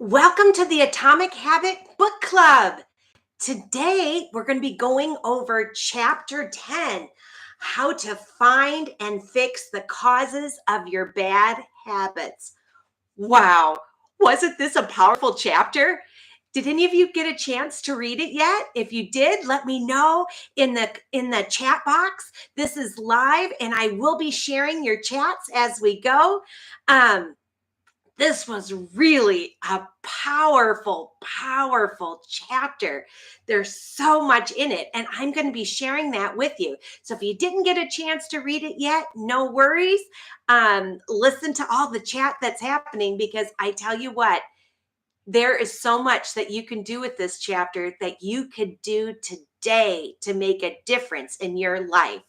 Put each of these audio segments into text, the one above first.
Welcome to the Atomic Habit Book Club. Today, we're going to be going over Chapter 10, How to Find and Fix the Causes of Your Bad Habits. Wow, wasn't this a powerful chapter? Did any of you get a chance to read it yet? If you did, let me know in the chat box. This is live, and I will be sharing your chats as we go. This was really a powerful chapter. There's so much in it, and I'm going to be sharing that with you. So if you didn't get a chance to read it yet, no worries. Listen to all the chat that's happening, because I tell you what, there is so much that you can do with this chapter that you could do today to make a difference in your life.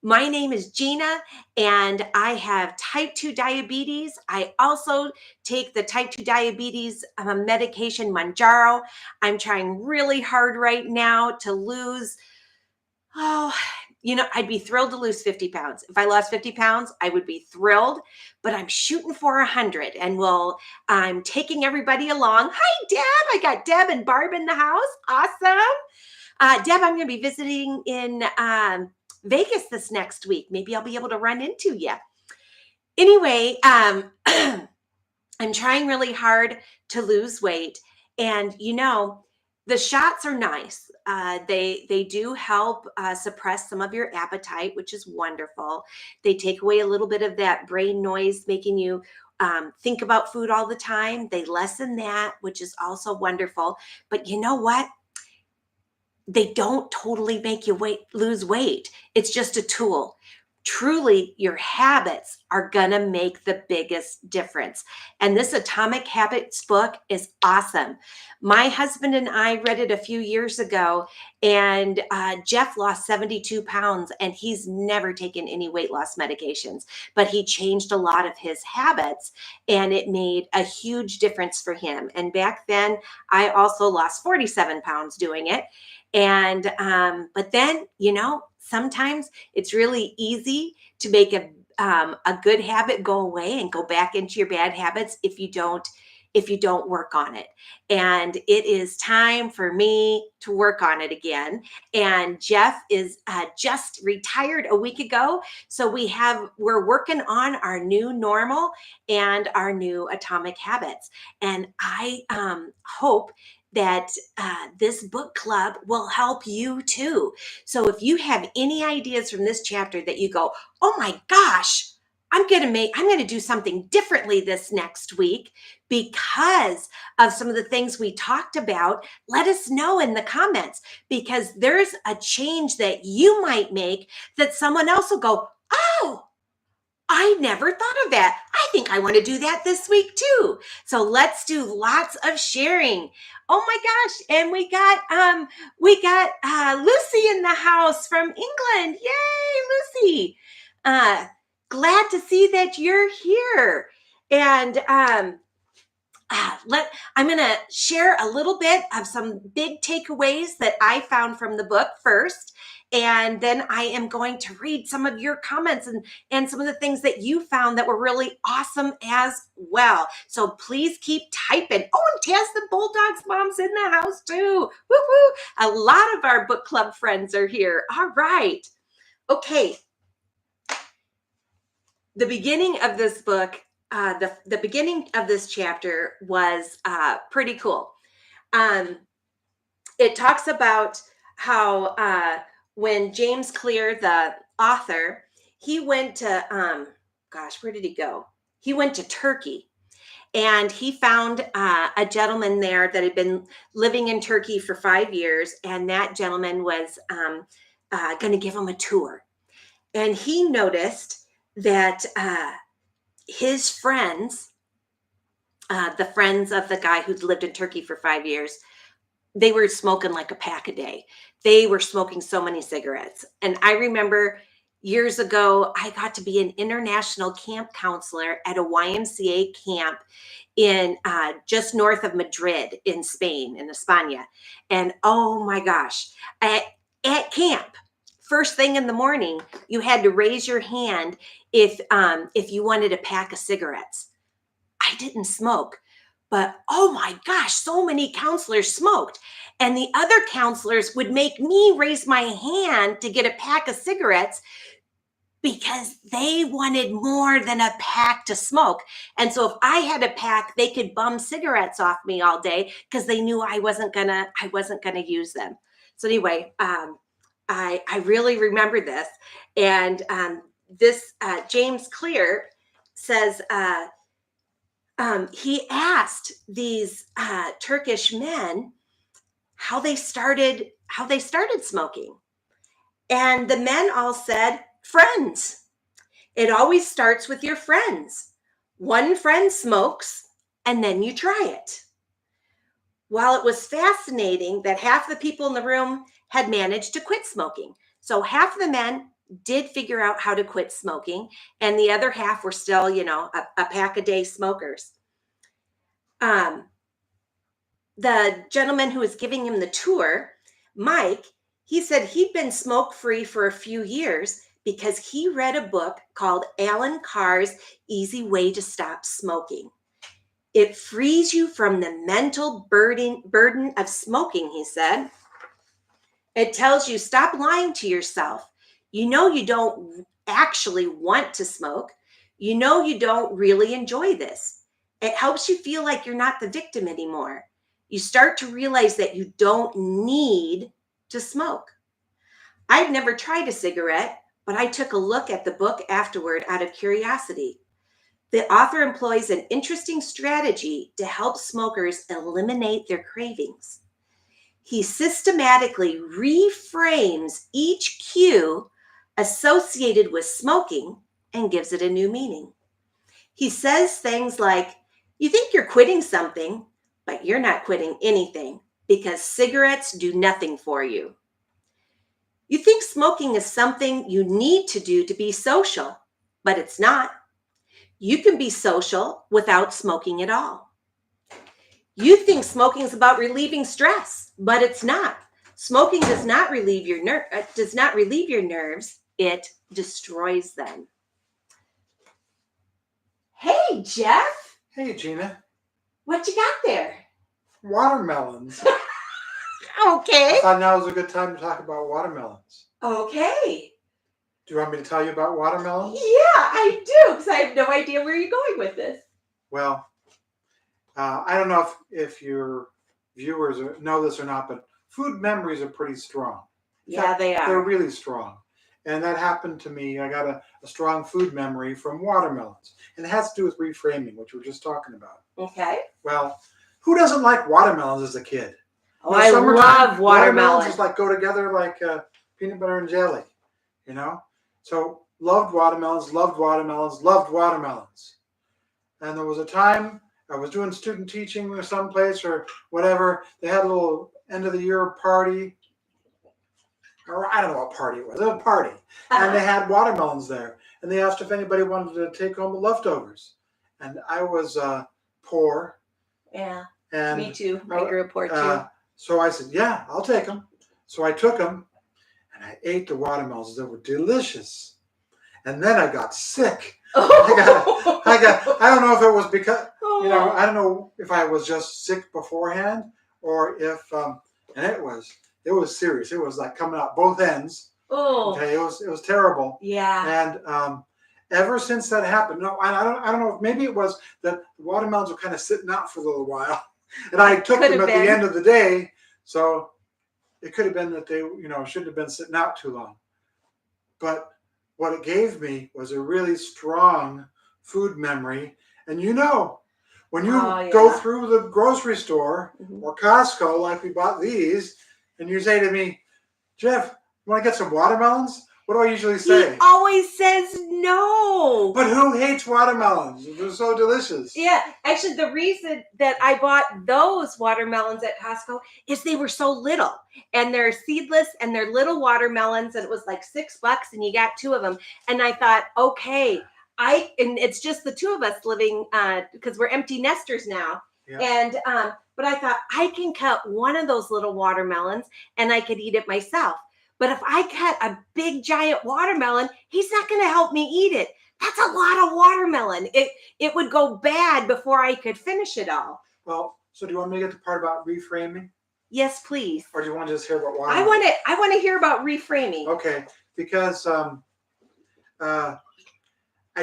My name is Gina, and I have type 2 diabetes. I also take the type 2 diabetes medication, Mounjaro. I'm trying really hard right now to lose, I'd be thrilled to lose 50 pounds. If I lost 50 pounds, I would be thrilled, but I'm shooting for 100, and I'm taking everybody along. Hi, Deb. I got Deb and Barb in the house. Awesome. Deb, I'm going to be visiting in Vegas this next week. Maybe I'll be able to run into you. Anyway, I'm trying really hard to lose weight, and the shots are nice. They do help suppress some of your appetite, which is wonderful. They take away a little bit of that brain noise, making you think about food all the time. They lessen that, which is also wonderful. But you know what? They don't totally make you lose weight. It's just a tool. Truly, your habits are going to make the biggest difference. And this Atomic Habits book is awesome. My husband and I read it a few years ago, and Jeff lost 72 pounds, and he's never taken any weight loss medications, but he changed a lot of his habits, and it made a huge difference for him. And back then, I also lost 47 pounds doing it. And but then, sometimes it's really easy to make a good habit go away and go back into your bad habits if you don't work on it. And it is time for me to work on it again. And Jeff is just retired a week ago, so we're working on our new normal and our new atomic habits. And I hope that this book club will help you too. So if you have any ideas from this chapter that you go, oh my gosh, I'm going to do something differently this next week because of some of the things we talked about, let us know in the comments, because there's a change that you might make that someone else will go, oh, I never thought of that. I think I want to do that this week too. So let's do lots of sharing. Oh my gosh. And we got Lucy in the house from England. Yay, Lucy. Glad to see that you're here. And I'm going to share a little bit of some big takeaways that I found from the book first. And then I am going to read some of your comments and some of the things that you found that were really awesome as well. So please keep typing. Oh, and Taz the Bulldog's mom's in the house too. Woo-hoo. A lot of our book club friends are here. All right. Okay. The beginning of this book, the beginning of this chapter was pretty cool. It talks about how when James Clear, the author, he went to, where did he go? He went to Turkey, and he found a gentleman there that had been living in Turkey for 5 years, and that gentleman was going to give him a tour. And he noticed that his friends, the friends of the guy who'd lived in Turkey for 5 years, they were smoking like a pack a day. They were smoking so many cigarettes. And I remember years ago, I got to be an international camp counselor at a YMCA camp in just north of Madrid in Spain, in España. And oh my gosh, at camp, first thing in the morning, you had to raise your hand if you wanted a pack of cigarettes. I didn't smoke, But oh my gosh, so many counselors smoked. And the other counselors would make me raise my hand to get a pack of cigarettes because they wanted more than a pack to smoke. And so if I had a pack, they could bum cigarettes off me all day because they knew I wasn't gonna use them. So anyway, I really remember this. And this James Clear says he asked these Turkish men how they started smoking, and the men all said, friends. It always starts with your friends. One friend smokes, and then you try it. While it was fascinating that half the people in the room had managed to quit smoking. So half the men did figure out how to quit smoking, and the other half were still, a pack a day smokers. The gentleman who was giving him the tour, Mike, he said he'd been smoke-free for a few years because he read a book called Alan Carr's Easy Way to Stop Smoking. It frees you from the mental burden of smoking, he said. It tells you, stop lying to yourself. You know you don't actually want to smoke. You know you don't really enjoy this. It helps you feel like you're not the victim anymore. You start to realize that you don't need to smoke. I've never tried a cigarette, but I took a look at the book afterward out of curiosity. The author employs an interesting strategy to help smokers eliminate their cravings. He systematically reframes each cue associated with smoking and gives it a new meaning. He says things like, you think you're quitting something, but you're not quitting anything because cigarettes do nothing for you. You think smoking is something you need to do to be social, but it's not. You can be social without smoking at all. You think smoking is about relieving stress, but it's not. Smoking does not relieve your nerves, it destroys them. Hey, Jeff. Hey, Gina. What you got there? Watermelons. Okay. I thought now was a good time to talk about watermelons. Okay. Do you want me to tell you about watermelons? Yeah, I do, because I have no idea where you're going with this. Well, I don't know if your viewers know this or not, but food memories are pretty strong. Yeah, they are. They're really strong. And that happened to me. I got a strong food memory from watermelons. And it has to do with reframing, which we were just talking about. Okay. Well, who doesn't like watermelons as a kid? Oh, I love watermelons. Watermelons just like go together like peanut butter and jelly, So loved watermelons, loved watermelons, loved watermelons. And there was a time I was doing student teaching or someplace or whatever. They had a little end of the year party. Or I don't know what party it was. It was a party. And they had watermelons there. And they asked if anybody wanted to take home the leftovers. And I was poor. Yeah, and me too. I grew up poor too. So I said, yeah, I'll take them. So I took them and I ate the watermelons. They were delicious. And then I got sick. I don't know if it was because, I don't know if I was just sick beforehand or if, and it was serious. It was like coming out both ends. Oh. Okay, it was terrible. Yeah. And ever since that happened, I don't know if maybe it was that the watermelons were kind of sitting out for a little while. And I took them at the end of the day, so it could have been that they, shouldn't have been sitting out too long. But what it gave me was a really strong food memory. And when you go through the grocery store or Costco, like we bought these, and you say to me, Jeff, you want to get some watermelons? What do I usually say? He always says no. But who hates watermelons? They're so delicious. Yeah, actually, the reason that I bought those watermelons at Costco is they were so little, and they're seedless, and they're little watermelons, and it was like $6, and you got 2 of them. And I thought, okay, and it's just the 2 of us living because we're empty nesters now. Yeah. And but I thought I can cut one of those little watermelons, and I could eat it myself. But if I cut a big giant watermelon, he's not going to help me eat it. That's a lot of watermelon. It would go bad before I could finish it all. Well, so do you want me to get the part about reframing? Yes, please. Or do you want to just hear about I watermelon? want to. I want to hear about reframing. Okay, because I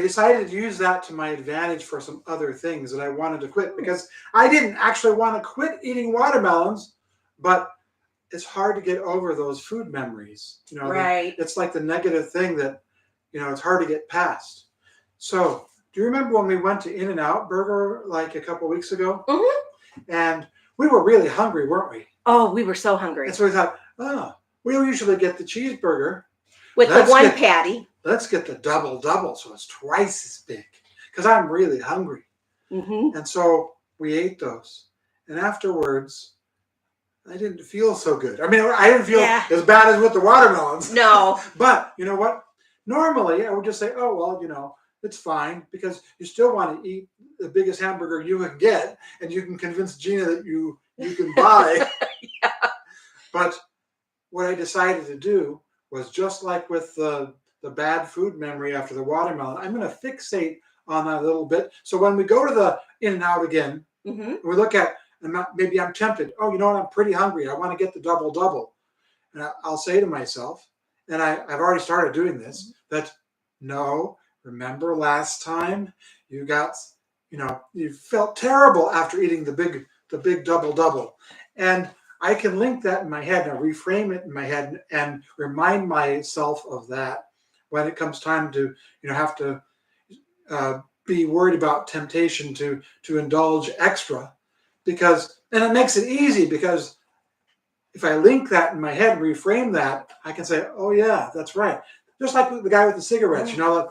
decided to use that to my advantage for some other things that I wanted to quit, because I didn't actually want to quit eating watermelons, but it's hard to get over those food memories. Right. It's like the negative thing that, it's hard to get past. So, do you remember when we went to In-N-Out Burger like a couple weeks ago? Mm-hmm. And we were really hungry, weren't we? Oh, we were so hungry. And so we thought, oh, we'll usually get the cheeseburger with the one patty. Let's get the double, so it's twice as big, because I'm really hungry. Mm-hmm. And so we ate those. And afterwards, I didn't feel so good. I mean, I didn't feel as bad as with the watermelons. No. But you know what? Normally, I would just say, oh, well, it's fine, because you still want to eat the biggest hamburger you can get, and you can convince Gina that you can buy. Yeah. But what I decided to do was, just like with the bad food memory after the watermelon, I'm going to fixate on that a little bit. So when we go to the In-N-Out again, mm-hmm. we look at, and maybe I'm tempted. Oh, you know what? I'm pretty hungry. I want to get the double. And I'll say to myself, and I've already started doing this, that no, remember last time you got, you felt terrible after eating the big double. And I can link that in my head and reframe it in my head and remind myself of that when it comes time to, have to be worried about temptation to indulge extra, and it makes it easy, because if I link that in my head, reframe that, I can say, oh yeah, that's right. Just like the guy with the cigarettes, here's all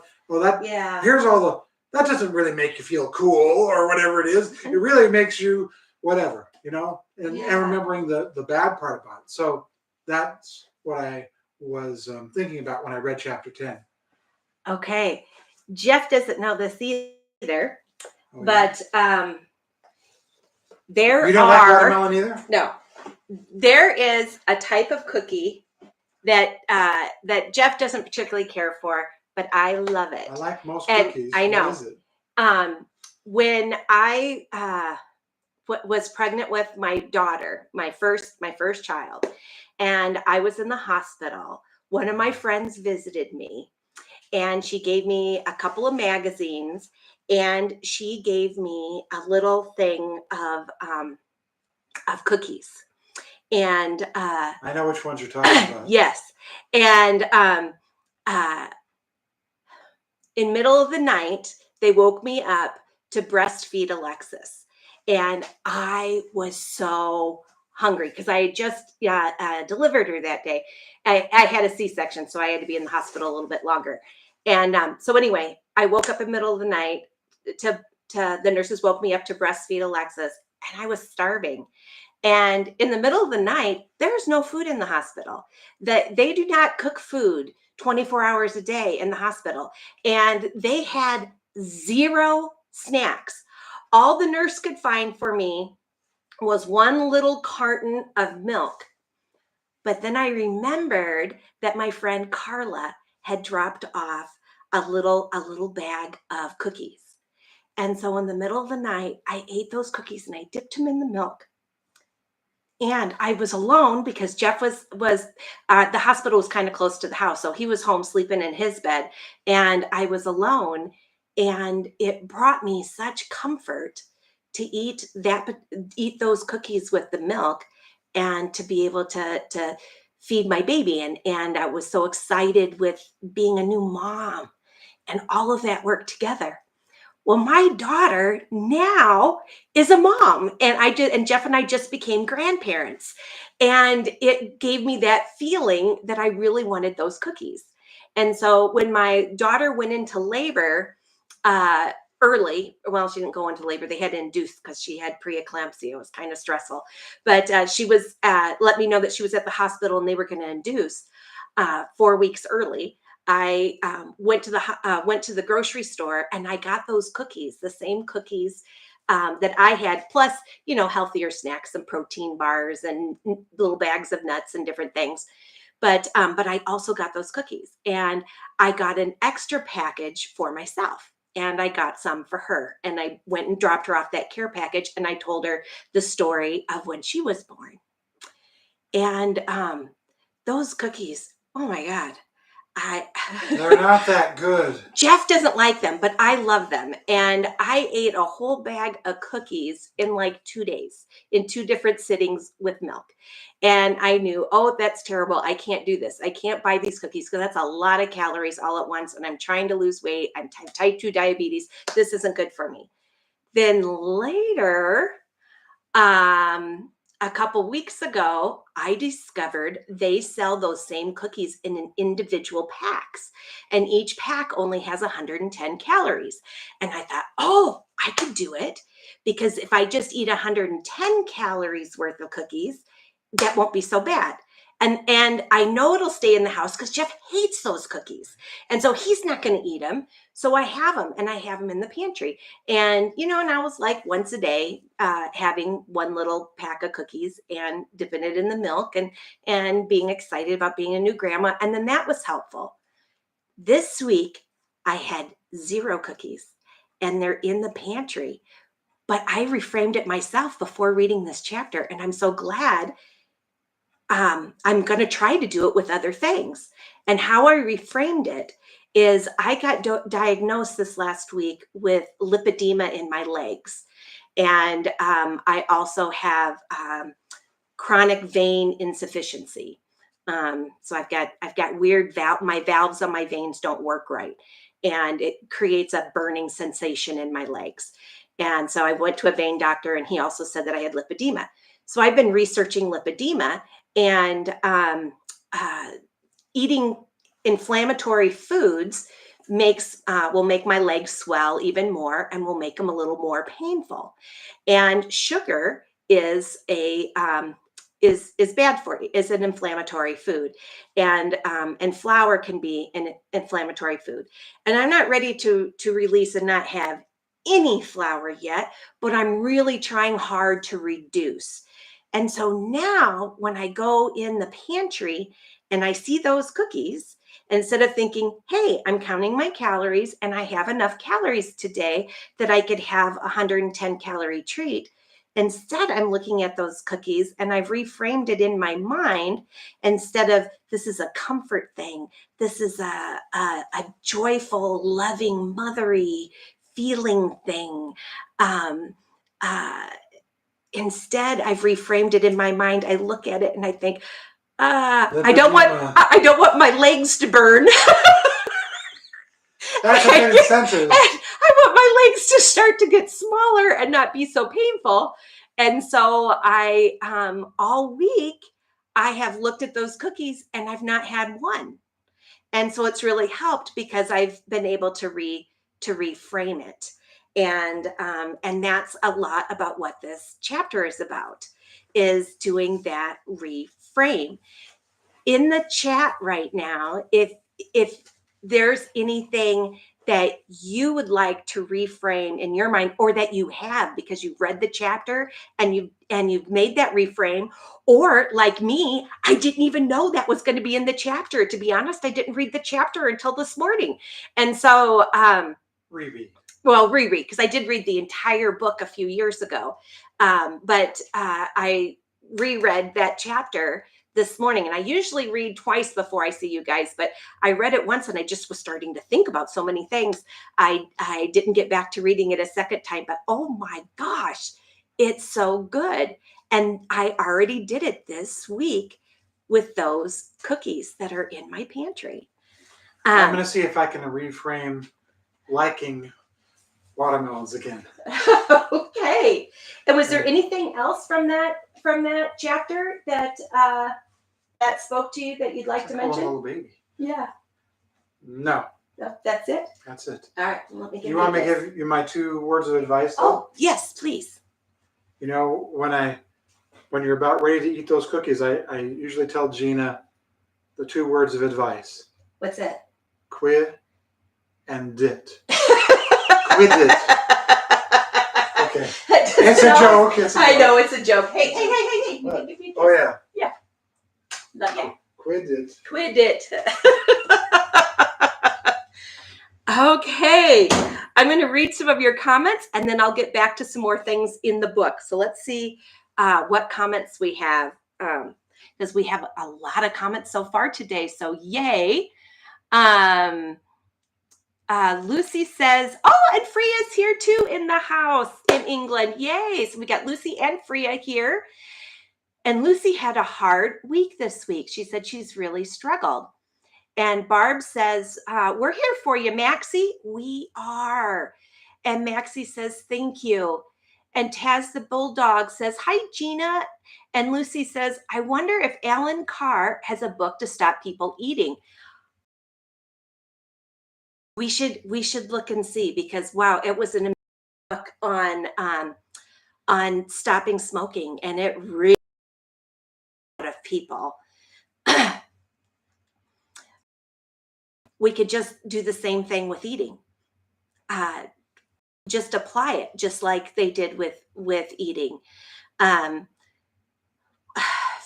that doesn't really make you feel cool or whatever it is. It really makes you whatever, and remembering the bad part about it. So that's what I was thinking about when I read chapter 10. Okay. Jeff doesn't know this either, but there You don't like watermelon either? No. There is a type of cookie that Jeff doesn't particularly care for, but I love it. I like most cookies. I know. What is it? When I was pregnant with my daughter, my first child, and I was in the hospital, one of my friends visited me, and she gave me a couple of magazines, and she gave me a little thing of cookies. And I know which ones you're talking about. Yes. And in middle of the night, they woke me up to breastfeed Alexis. And I was so hungry because I had just delivered her that day. I had a C-section, so I had to be in the hospital a little bit longer. And so anyway, I woke up in the middle of the night to the nurses woke me up to breastfeed Alexis, and I was starving. And in the middle of the night, there's no food in the hospital. That they do not cook food 24 hours a day in the hospital. And they had 0 snacks. All the nurse could find for me was one little carton of milk. But then I remembered that my friend Carla had dropped off a little bag of cookies. And so in the middle of the night, I ate those cookies and I dipped them in the milk. And I was alone because Jeff was the hospital was kind of close to the house. So he was home sleeping in his bed, and I was alone. And it brought me such comfort to eat those cookies with the milk, and to be able to feed my baby. And I was so excited with being a new mom, and all of that worked together. Well, my daughter now is a mom, and Jeff and I just became grandparents, and it gave me that feeling that I really wanted those cookies. And so when my daughter went into labor early, well, she didn't go into labor; they had to induce because she had preeclampsia. It was kind of stressful, but she was let me know that she was at the hospital and they were going to induce 4 weeks early. I went to the grocery store and I got those cookies, the same cookies that I had, plus, healthier snacks and protein bars and little bags of nuts and different things. But I also got those cookies, and I got an extra package for myself. and I got some for her. And I went and dropped her off that care package, and I told her the story of when she was born. And those cookies, oh my God. They're not that good. Jeff doesn't like them, but I love them. And I ate a whole bag of cookies in like 2 days in 2 different sittings with milk. And I knew, oh, that's terrible. I can't do this. I can't buy these cookies because that's a lot of calories all at once. And I'm trying to lose weight. I'm type 2 diabetes. This isn't good for me. Then later, a couple weeks ago, I discovered they sell those same cookies in an individual packs, and each pack only has 110 calories. And I thought, oh, I could do it, because if I just eat 110 calories worth of cookies, that won't be so bad. And I know it'll stay in the house because Jeff hates those cookies. And so he's not going to eat them. So I have them, and I have them in the pantry. And, and I was like once a day having one little pack of cookies and dipping it in the milk and being excited about being a new grandma. And then that was helpful. This week, I had 0 cookies, and they're in the pantry. But I reframed it myself before reading this chapter. And I'm so glad. I'm going to try to do it with other things. And how I reframed it is I got diagnosed this last week with lipedema in my legs. And I also have chronic vein insufficiency. So I've got weird my valves on my veins don't work right. And it creates a burning sensation in my legs. And so I went to a vein doctor, and he also said that I had lipedema. So I've been researching lipedema, and eating inflammatory foods will make my legs swell even more, and will make them a little more painful. And sugar is is bad for you, is an inflammatory food, and flour can be an inflammatory food. And I'm not ready to release and not have any flour yet, but I'm really trying hard to reduce. And so now when I go in the pantry and I see those cookies, instead of thinking, hey, I'm counting my calories and I have enough calories today that I could have a 110 calorie treat, instead I'm looking at those cookies and I've reframed it in my mind. Instead of, this is a comfort thing, this is a joyful, loving, mothery feeling thing. Instead, I've reframed it in my mind. I look at it and I think, I don't want my legs to burn. That's a good incentive. I want my legs to start to get smaller and not be so painful. And so I, all week, I have looked at those cookies and I've not had one. And so it's really helped because I've been able to reframe it. And that's a lot about what this chapter is about, is doing that reframe. In the chat right now, if there's anything that you would like to reframe in your mind, or that you have because you've read the chapter and you've made that reframe, or like me, I didn't even know that was going to be in the chapter. To be honest, I didn't read the chapter until this morning. And so reread, because I did read the entire book a few years ago. But I reread that chapter this morning, and I usually read twice before I see you guys, but I read it once and I just was starting to think about so many things. I didn't get back to reading it a second time, but oh my gosh, it's so good. And I already did it this week with those cookies that are in my pantry. I'm going to see if I can reframe liking watermelons again. Okay. And was there anything else from that chapter that spoke to you that you'd like to mention? Little baby. Yeah. No. That's it? That's it. All right. Let me give you want me to give you my 2 words of advice, though? Oh, yes, please. When you're about ready to eat those cookies, I usually tell Gina the 2 words of advice. What's that? Quid and dit. Quid it. Okay. It's a joke. I know it's a joke. Hey. Oh, yeah. Yeah. Love you. Quid it. Quid it. Okay, I'm going to read some of your comments and then I'll get back to some more things in the book. So let's see what comments we have, because we have a lot of comments so far today. So yay. Lucy says, oh, and Freya's here too in the house in England. Yay. So we got Lucy and Freya here. And Lucy had a hard week this week. She said she's really struggled. And Barb says, we're here for you, Maxie. We are. And Maxie says, thank you. And Taz the Bulldog says, hi, Gina. And Lucy says, I wonder if Alan Carr has a book to stop people eating. We should look and see, because wow, it was an book on stopping smoking, and it really a lot of people. We could just do the same thing with eating. Just apply it, just like they did with eating.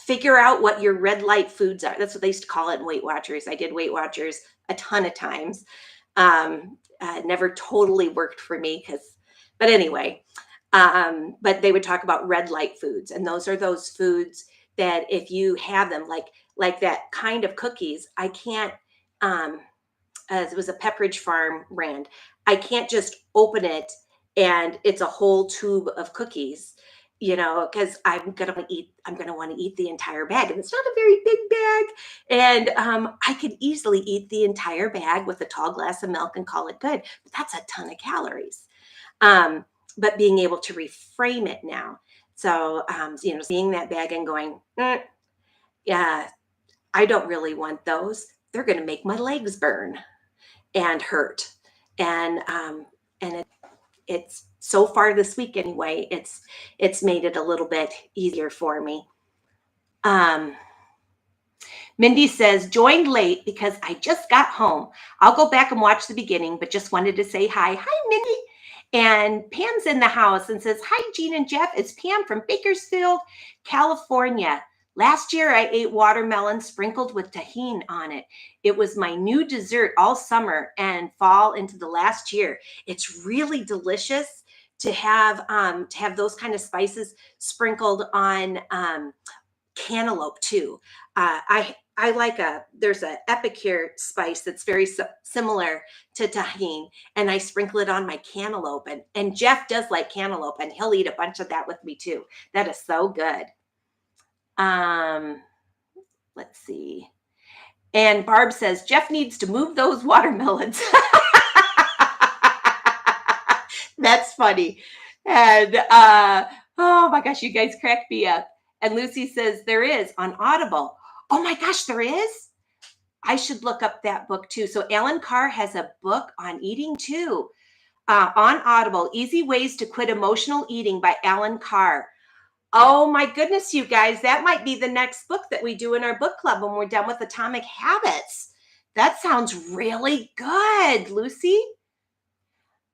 Figure out what your red light foods are. That's what they used to call it in Weight Watchers. I did Weight Watchers a ton of times. Never totally worked for me but anyway, but they would talk about red light foods, and those are those foods that if you have them, like that kind of cookies, I can't. It was a Pepperidge Farm brand. I can't just open it and it's a whole tube of cookies, because I'm gonna want to eat the entire bag, and it's not a very big bag. And I could easily eat the entire bag with a tall glass of milk and call it good, but that's a ton of calories. But being able to reframe it now, so seeing that bag and going, yeah, I don't really want those. They're going to make my legs burn and hurt. And it's so far this week anyway, it's made it a little bit easier for me. Mindy says, joined late because I just got home. I'll go back and watch the beginning, but just wanted to say hi. Hi, Mindy. And Pam's in the house and says, hi, Jean and Jeff. It's Pam from Bakersfield, California. Last year, I ate watermelon sprinkled with tahini on it. It was my new dessert all summer and fall into the last year. It's really delicious to have those kind of spices sprinkled on cantaloupe too. I like there's a epicure spice that's very similar to tahini, and I sprinkle it on my cantaloupe. And Jeff does like cantaloupe, and he'll eat a bunch of that with me too. That is so good. Let's see. And Barb says, Jeff needs to move those watermelons. That's funny. And oh my gosh, you guys crack me up. And Lucy says, there is on Audible. Oh my gosh, there is? I should look up that book too. So Alan Carr has a book on eating too. On Audible, Easy Ways to Quit Emotional Eating by Alan Carr. Oh my goodness, you guys, that might be the next book that we do in our book club when we're done with Atomic Habits. That sounds really good, Lucy.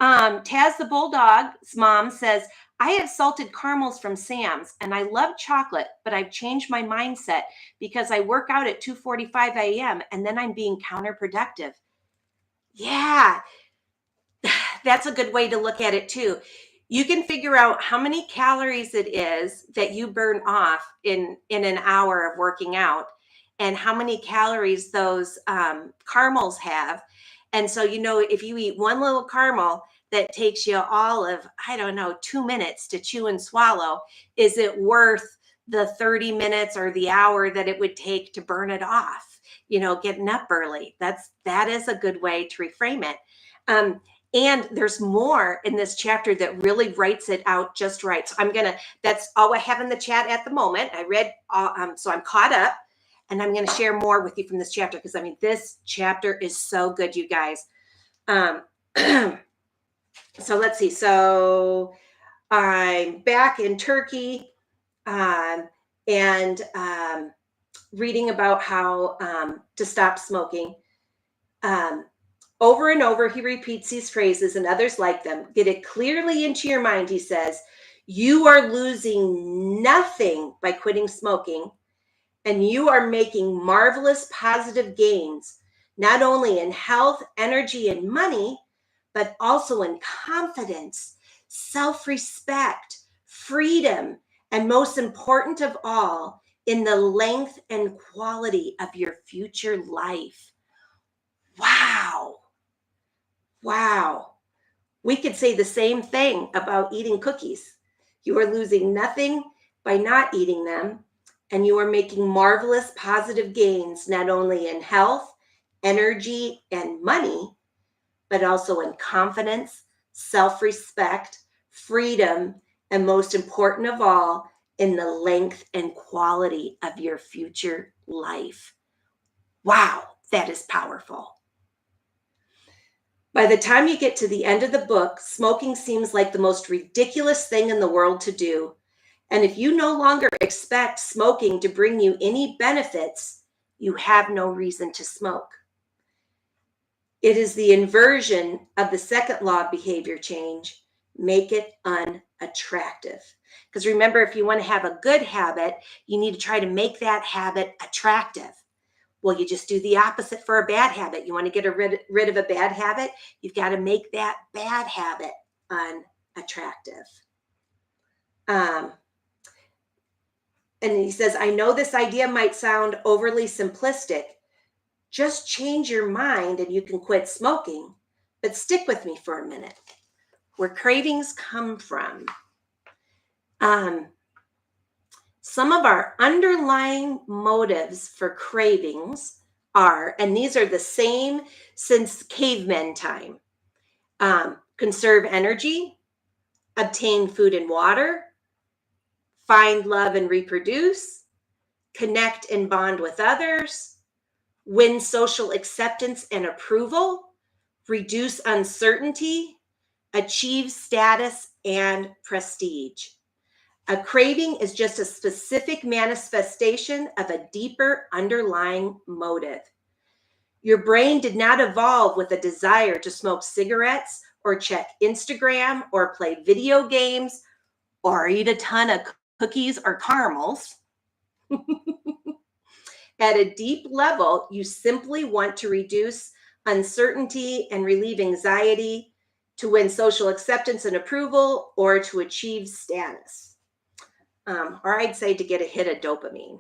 Taz the Bulldog's mom says, I have salted caramels from Sam's and I love chocolate, but I've changed my mindset because I work out at 2:45 a.m. and then I'm being counterproductive. Yeah, that's a good way to look at it too. You can figure out how many calories it is that you burn off in an hour of working out and how many calories those caramels have. And so, if you eat one little caramel that takes you all of, 2 minutes to chew and swallow, is it worth the 30 minutes or the hour that it would take to burn it off? Getting up early. That is a good way to reframe it. And there's more in this chapter that really writes it out just right. So that's all I have in the chat at the moment. I read, so I'm caught up, and I'm going to share more with you from this chapter because this chapter is so good, you guys. So let's see. So I'm back in Turkey and reading about how to stop smoking. Over and over, he repeats these phrases and others like them. Get it clearly into your mind, he says. You are losing nothing by quitting smoking, and you are making marvelous positive gains not only in health, energy, and money, but also in confidence, self-respect, freedom, and most important of all, in the length and quality of your future life. Wow. Wow. We could say the same thing about eating cookies. You are losing nothing by not eating them, and you are making marvelous positive gains, not only in health, energy, and money, but also in confidence, self-respect, freedom, and most important of all, in the length and quality of your future life. Wow, that is powerful. By the time you get to the end of the book, smoking seems like the most ridiculous thing in the world to do. And if you no longer expect smoking to bring you any benefits, you have no reason to smoke. It is the inversion of the second law of behavior change. Make it unattractive. Because remember, if you want to have a good habit, you need to try to make that habit attractive. Well, you just do the opposite for a bad habit. You want to get rid of a bad habit, you've got to make that bad habit unattractive. And he says, I know this idea might sound overly simplistic. Just change your mind and you can quit smoking. But stick with me for a minute. Where cravings come from. Some of our underlying motives for cravings are, and these are the same since cavemen time, conserve energy, obtain food and water, find love and reproduce, connect and bond with others, win social acceptance and approval, reduce uncertainty, achieve status and prestige. A craving is just a specific manifestation of a deeper underlying motive. Your brain did not evolve with a desire to smoke cigarettes or check Instagram or play video games or eat a ton of cookies or caramels. At a deep level, you simply want to reduce uncertainty and relieve anxiety, to win social acceptance and approval, or to achieve status. Or I'd say to get a hit of dopamine.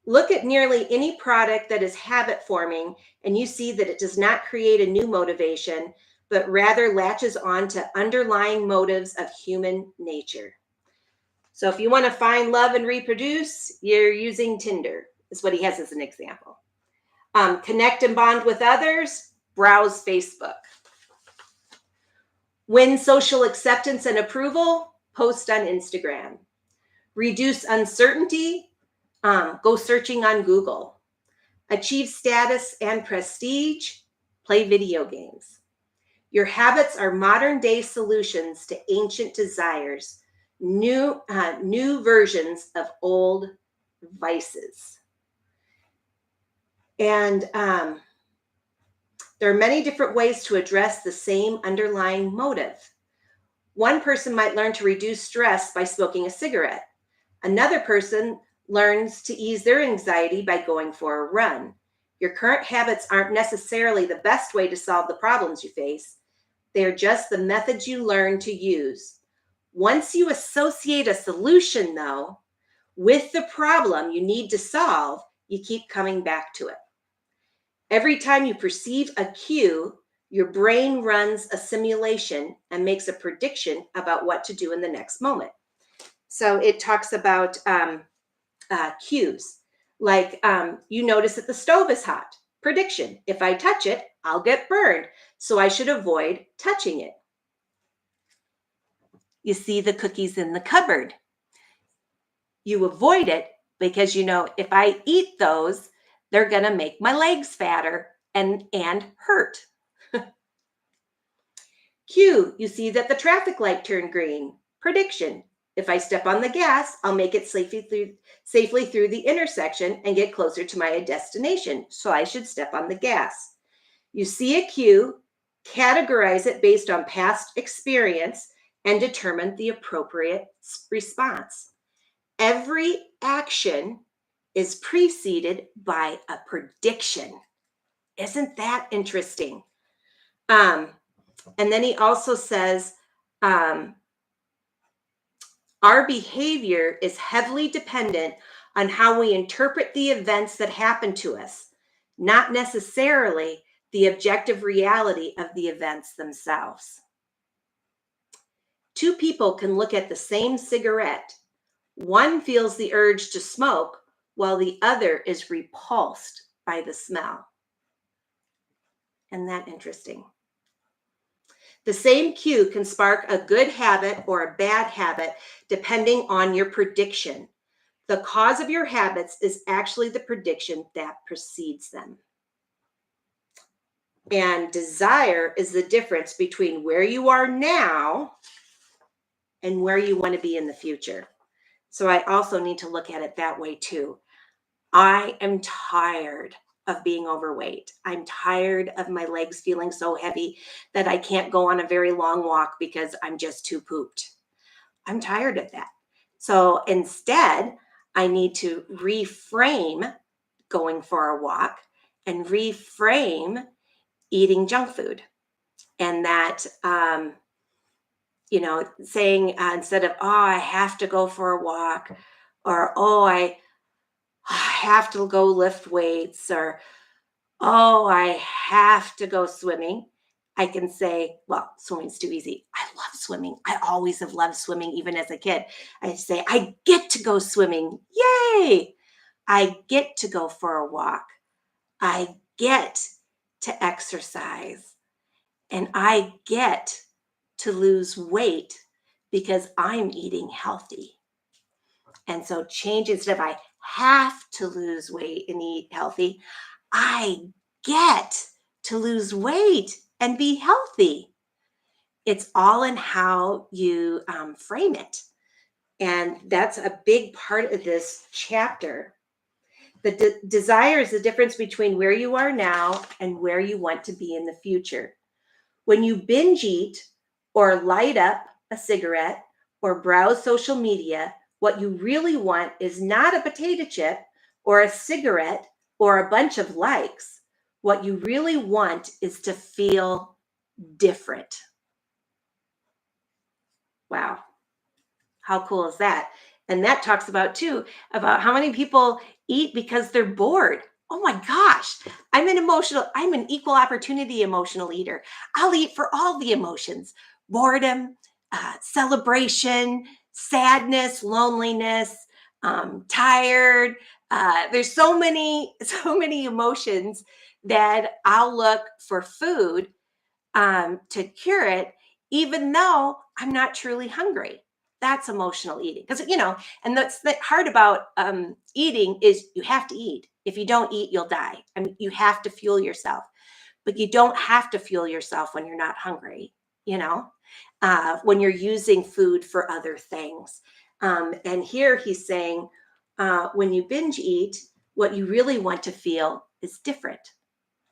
Look at nearly any product that is habit forming, and you see that it does not create a new motivation, but rather latches on to underlying motives of human nature. So if you want to find love and reproduce, you're using Tinder, is what he has as an example. Connect and bond with others, browse Facebook. Win social acceptance and approval, post on Instagram. Reduce uncertainty, go searching on Google. Achieve status and prestige, play video games. Your habits are modern day solutions to ancient desires, new versions of old vices. And there are many different ways to address the same underlying motive. One person might learn to reduce stress by smoking a cigarette. Another person learns to ease their anxiety by going for a run. Your current habits aren't necessarily the best way to solve the problems you face. They're just the methods you learn to use. Once you associate a solution, though, with the problem you need to solve, you keep coming back to it. Every time you perceive a cue, your brain runs a simulation and makes a prediction about what to do in the next moment. So it talks about cues, like you notice that the stove is hot. Prediction: if I touch it, I'll get burned, so I should avoid touching it. You see the cookies in the cupboard. You avoid it because you know if I eat those, they're going to make my legs fatter and hurt. Cue: you see that the traffic light turned green. Prediction: if I step on the gas, I'll make it safely through the intersection and get closer to my destination, so I should step on the gas. You see a cue, categorize it based on past experience, and determine the appropriate response. Every action is preceded by a prediction. Isn't that interesting? And then he also says, our behavior is heavily dependent on how we interpret the events that happen to us, not necessarily the objective reality of the events themselves. Two people can look at the same cigarette. One feels the urge to smoke, while the other is repulsed by the smell. Isn't that interesting? The same cue can spark a good habit or a bad habit depending on your prediction. The cause of your habits is actually the prediction that precedes them. And desire is the difference between where you are now and where you want to be in the future. So I also need to look at it that way too. I am tired of being overweight. I'm tired of my legs feeling so heavy that I can't go on a very long walk because I'm just too pooped. I'm tired of that. So instead, I need to reframe going for a walk and reframe eating junk food. And that, saying instead of, oh, I have to go for a walk, or, oh, I have to go lift weights, or, oh, I have to go swimming, I can say, well, swimming's too easy. I love swimming. I always have loved swimming, even as a kid. I say, I get to go swimming. Yay! I get to go for a walk. I get to exercise. And I get to lose weight because I'm eating healthy. And so change, instead of I have to lose weight and eat healthy, I get to lose weight and be healthy. It's all in how you frame it. And that's a big part of this chapter. The desire is the difference between where you are now and where you want to be in the future. When you binge eat or light up a cigarette or browse social media, what you really want is not a potato chip or a cigarette or a bunch of likes. What you really want is to feel different. Wow. How cool is that? And that talks about too, about how many people eat because they're bored. Oh my gosh, I'm an equal opportunity emotional eater. I'll eat for all the emotions: boredom, celebration, sadness, loneliness, tired. There's so many emotions that I'll look for food to cure it, even though I'm not truly hungry. That's emotional eating. Because, and that's the hard about eating is you have to eat. If you don't eat, you'll die. I mean, you have to fuel yourself, but you don't have to fuel yourself when you're not hungry, when you're using food for other things. And here he's saying, when you binge eat, what you really want to feel is different.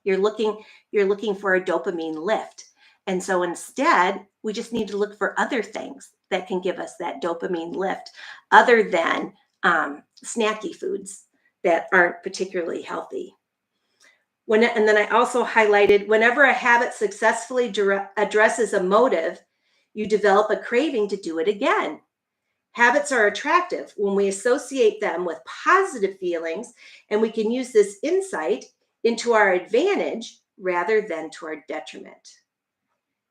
You're looking for a dopamine lift. And so instead, we just need to look for other things that can give us that dopamine lift other than snacky foods that aren't particularly healthy. And then I also highlighted, whenever a habit successfully addresses a motive, you develop a craving to do it again. Habits are attractive when we associate them with positive feelings, and we can use this insight into our advantage rather than to our detriment.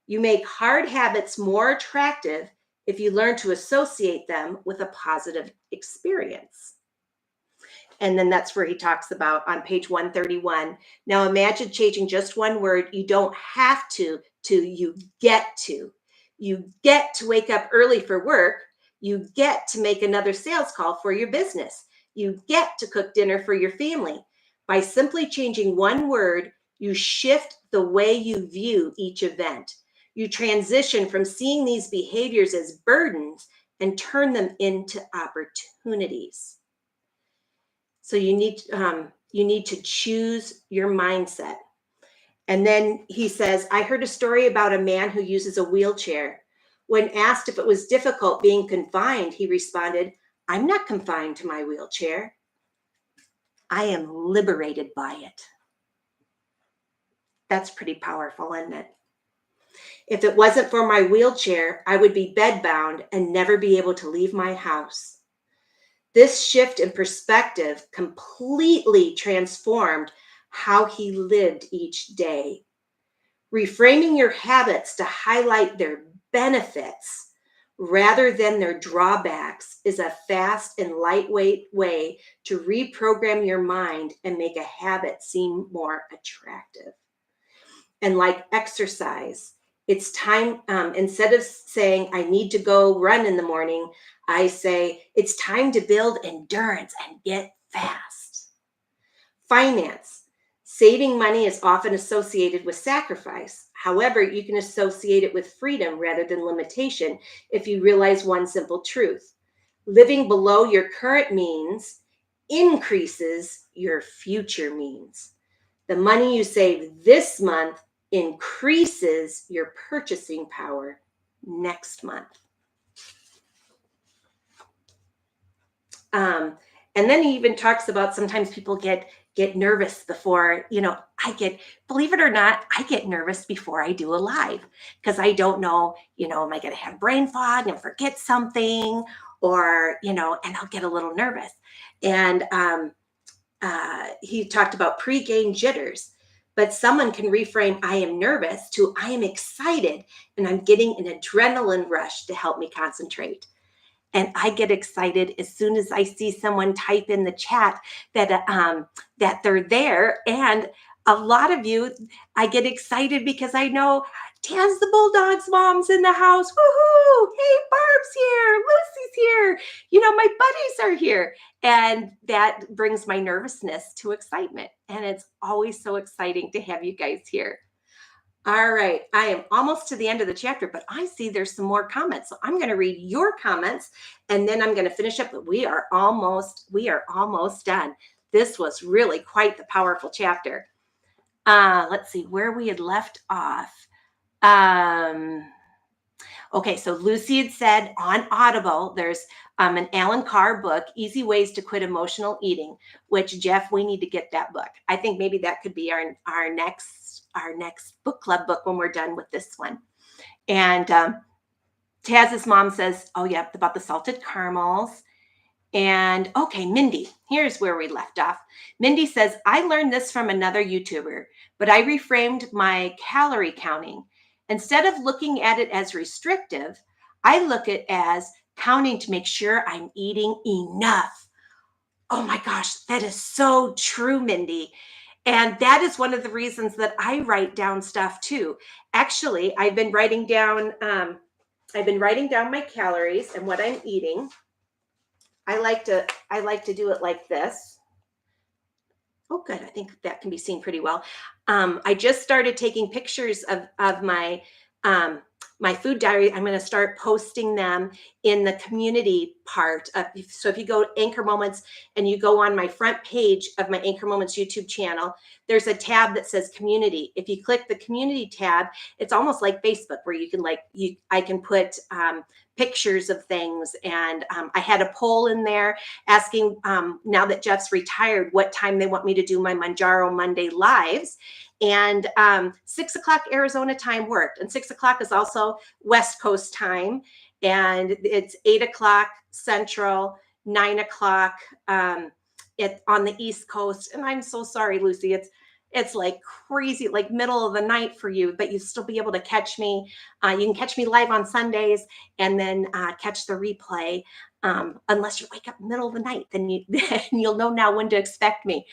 You make hard habits more attractive if you learn to associate them with a positive experience. And then that's where he talks about on page 131. Now imagine changing just one word. You don't have to, you get to. You get to wake up early for work. You get to make another sales call for your business. You get to cook dinner for your family. By simply changing one word, you shift the way you view each event. You transition from seeing these behaviors as burdens and turn them into opportunities. So you need to choose your mindset. And then he says, I heard a story about a man who uses a wheelchair. When asked if it was difficult being confined, he responded, I'm not confined to my wheelchair. I am liberated by it. That's pretty powerful, isn't it? If it wasn't for my wheelchair, I would be bedbound and never be able to leave my house. This shift in perspective completely transformed how he lived each day. Reframing your habits to highlight their benefits rather than their drawbacks is a fast and lightweight way to reprogram your mind and make a habit seem more attractive. And like exercise, it's time, instead of saying, I need to go run in the morning, I say, it's time to build endurance and get fast. Finance. Saving money is often associated with sacrifice. However, you can associate it with freedom rather than limitation if you realize one simple truth. Living below your current means increases your future means. The money you save this month increases your purchasing power next month. And then he even talks about sometimes people get nervous before, believe it or not, I get nervous before I do a live because I don't know, am I going to have brain fog and forget something, or, and I'll get a little nervous. And he talked about pre-game jitters, but someone can reframe I am nervous to I am excited and I'm getting an adrenaline rush to help me concentrate. And I get excited as soon as I see someone type in the chat that they're there. And a lot of you, I get excited because I know Taz the Bulldog's mom's in the house. Woohoo! Hey, Barb's here. Lucy's here. My buddies are here. And that brings my nervousness to excitement. And it's always so exciting to have you guys here. All right, I am almost to the end of the chapter, but I see there's some more comments. So I'm going to read your comments and then I'm going to finish up, but we are almost done. This was really quite the powerful chapter. Let's see where we had left off. Okay, so Lucy had said on Audible, there's an Alan Carr book, Easy Ways to Quit Emotional Eating, which, Jeff, we need to get that book. I think maybe that could be our next book club book when we're done with this one. And Taz's mom says, oh, yeah, about the salted caramels. And okay, Mindy, here's where we left off. Mindy says, I learned this from another YouTuber, but I reframed my calorie counting. Instead of looking at it as restrictive, I look at it as counting to make sure I'm eating enough. Oh my gosh, that is so true, Mindy. And that is one of the reasons that I write down stuff too. Actually, I've been writing down my calories and what I'm eating. I like to do it like this. Oh, good. I think that can be seen pretty well. I just started taking pictures of my my food diary. I'm going to start posting them in the community part. So if you go to Anchor Moments and you go on my front page of my Anchor Moments YouTube channel, there's a tab that says community. If you click the community tab, it's almost like Facebook where you can I can put pictures of things. And I had a poll in there asking now that Jeff's retired, what time they want me to do my Mounjaro Monday lives. And 6 o'clock Arizona time worked. And 6 o'clock is also West Coast time. And it's 8 o'clock Central, 9 o'clock on the East Coast. And I'm so sorry, Lucy. It's like crazy, like middle of the night for you, but you'll still be able to catch me. You can catch me live on Sundays and then catch the replay. Unless you wake up middle of the night, then you'll know now when to expect me.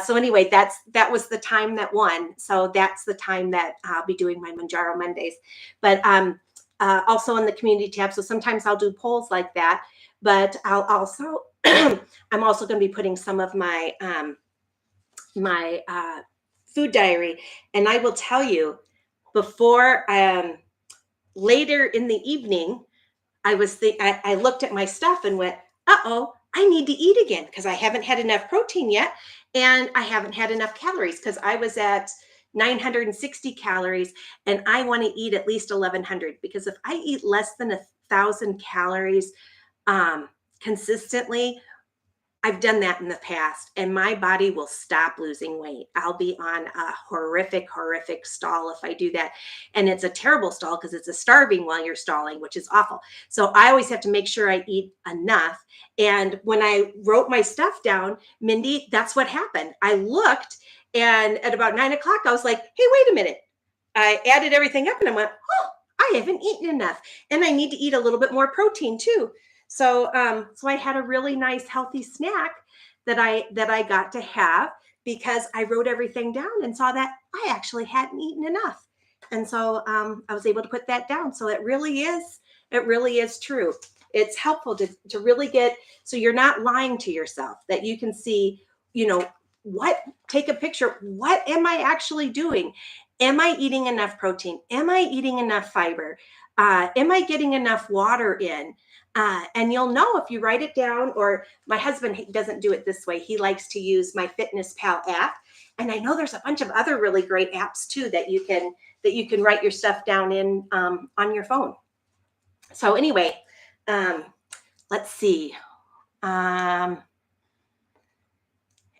So anyway, that was the time that won. So that's the time that I'll be doing my Mounjaro Mondays. But also in the community tab. So sometimes I'll do polls like that. But I'll also I'm also going to be putting some of my my food diary, and I will tell you before later in the evening. I looked at my stuff and went, uh-oh, I need to eat again because I haven't had enough protein yet. And I haven't had enough calories because I was at 960 calories and I want to eat at least 1,100 because if I eat less than 1,000 calories consistently, I've done that in the past, and my body will stop losing weight. I'll be on a horrific, horrific stall if I do that. And it's a terrible stall because it's a starving while you're stalling, which is awful. So I always have to make sure I eat enough. And when I wrote my stuff down, Mindy, that's what happened. I looked, and at about 9 o'clock, I was like, hey, wait a minute. I added everything up and I went, oh, I haven't eaten enough. And I need to eat a little bit more protein too. So I had a really nice healthy snack that I got to have because I wrote everything down and saw that I actually hadn't eaten enough. And so I was able to put that down. So it really is true. It's helpful to really get, so you're not lying to yourself, that you can see, take a picture. What am I actually doing? Am I eating enough protein? Am I eating enough fiber? Am I getting enough water in? And you'll know if you write it down, or my husband doesn't do it this way. He likes to use my Fitness Pal app. And I know there's a bunch of other really great apps too that you can write your stuff down in on your phone. So anyway, let's see.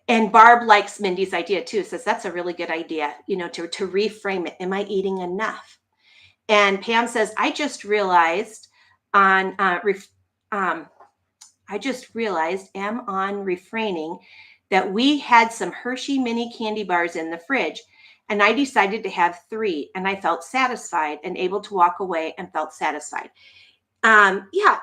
And Barb likes Mindy's idea too. Says that's a really good idea, to reframe it. Am I eating enough? And Pam says, I just realized am on refraining that we had some Hershey mini candy bars in the fridge, and I decided to have 3, and I felt satisfied and able to walk away and felt satisfied. Yeah,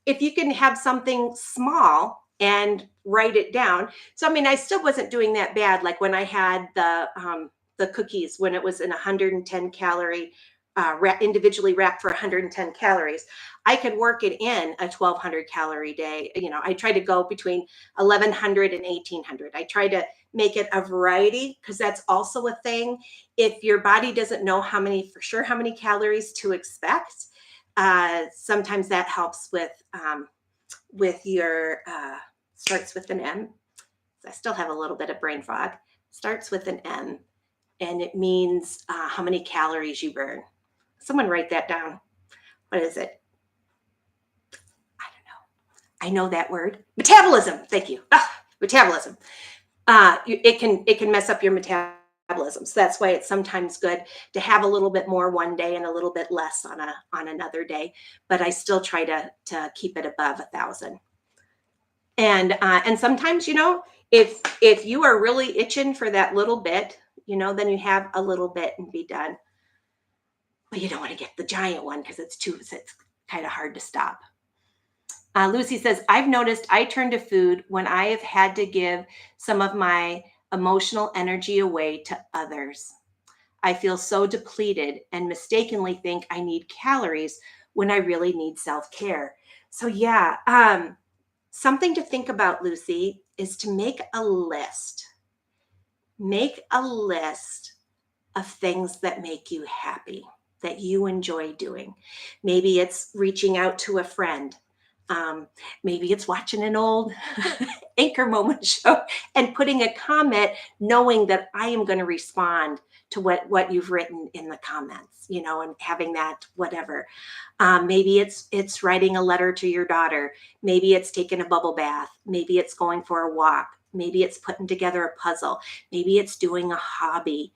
if you can have something small and write it down. So, I mean, I still wasn't doing that bad. Like when I had the cookies, when it was in 110 calorie, individually wrapped for 110 calories, I could work it in a 1,200 calorie day. I try to go between 1,100 and 1,800. I try to make it a variety, because that's also a thing. If your body doesn't know how many calories to expect, sometimes that helps with your starts with an M. I still have a little bit of brain fog. Starts with an M, and it means how many calories you burn. Someone write that down. What is it? I don't know. I know that word. Metabolism. Thank you. Metabolism. It can mess up your metabolism. So that's why it's sometimes good to have a little bit more one day and a little bit less on another day. But I still try to keep it above 1,000. And sometimes, if you are really itching for that little bit, then you have a little bit and be done. But you don't want to get the giant one because it's kind of hard to stop. Lucy says, I've noticed I turn to food when I have had to give some of my emotional energy away to others. I feel so depleted and mistakenly think I need calories when I really need self-care. So yeah, something to think about, Lucy, is to make a list. Make a list of things that make you happy, that you enjoy doing. Maybe it's reaching out to a friend. Maybe it's watching an old Anchor Moment show and putting a comment, knowing that I am going to respond to what you've written in the comments, and having that whatever. Maybe it's writing a letter to your daughter. Maybe it's taking a bubble bath. Maybe it's going for a walk. Maybe it's putting together a puzzle. Maybe it's doing a hobby.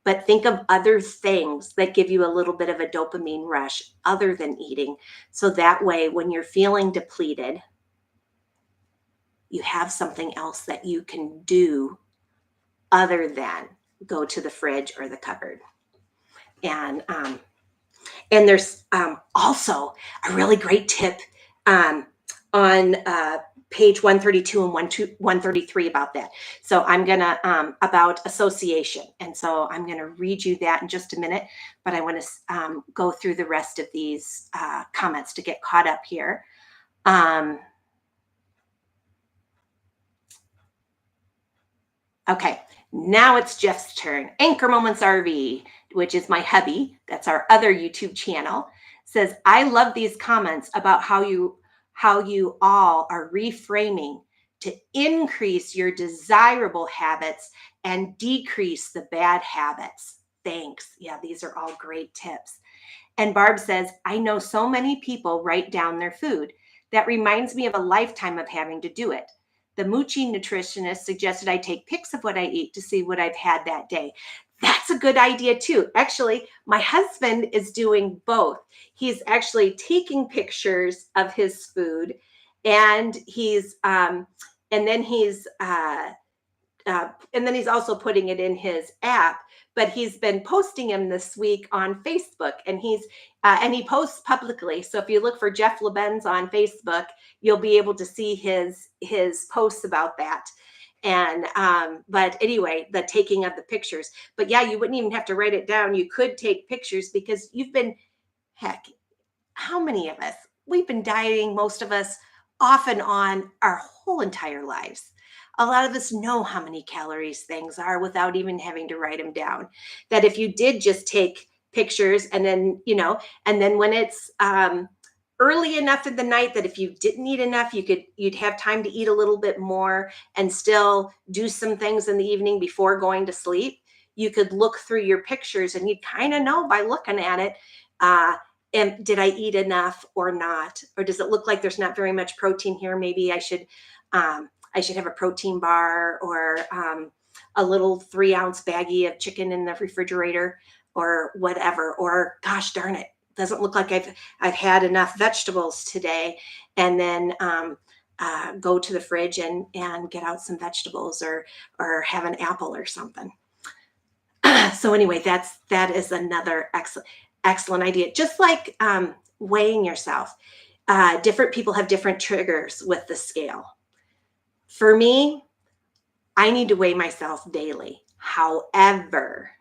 But think of other things that give you a little bit of a dopamine rush other than eating. So that way, when you're feeling depleted, you have something else that you can do other than go to the fridge or the cupboard. And there's also a really great tip on page 132 and 133 about that. So I'm going to, about association. And so I'm going to read you that in just a minute, but I want to go through the rest of these comments to get caught up here. Okay, now it's Jeff's turn. Anchor Moments RV, which is my hubby, that's our other YouTube channel, says, I love these comments about how you all are reframing to increase your desirable habits and decrease the bad habits. Thanks. Yeah, these are all great tips. And Barb says, I know so many people write down their food. That reminds me of a lifetime of having to do it. The Moochie nutritionist suggested I take pics of what I eat to see what I've had that day. That's a good idea too. Actually, my husband is doing both. He's actually taking pictures of his food, and he's also putting it in his app. But he's been posting him this week on Facebook, and he posts publicly. So if you look for Jeff LeBenz on Facebook, you'll be able to see his posts about that. And but anyway, the taking of the pictures. But yeah, you wouldn't even have to write it down. You could take pictures, because heck, how many of us, we've been dieting, most of us, off and on our whole entire lives. A lot of us know how many calories things are without even having to write them down. That if you did just take pictures, and then, and then when it's early enough in the night that if you didn't eat enough, you'd have time to eat a little bit more and still do some things in the evening before going to sleep. You could look through your pictures, and you'd kind of know by looking at it, and did I eat enough or not? Or does it look like there's not very much protein here? Maybe I should have a protein bar, or a little 3-ounce baggie of chicken in the refrigerator, or whatever. Or gosh darn it, doesn't look like I've had enough vegetables today. And then go to the fridge and get out some vegetables, or have an apple or something. So anyway, that is another excellent idea. Just like weighing yourself. Different people have different triggers with the scale. For me, I need to weigh myself daily. However,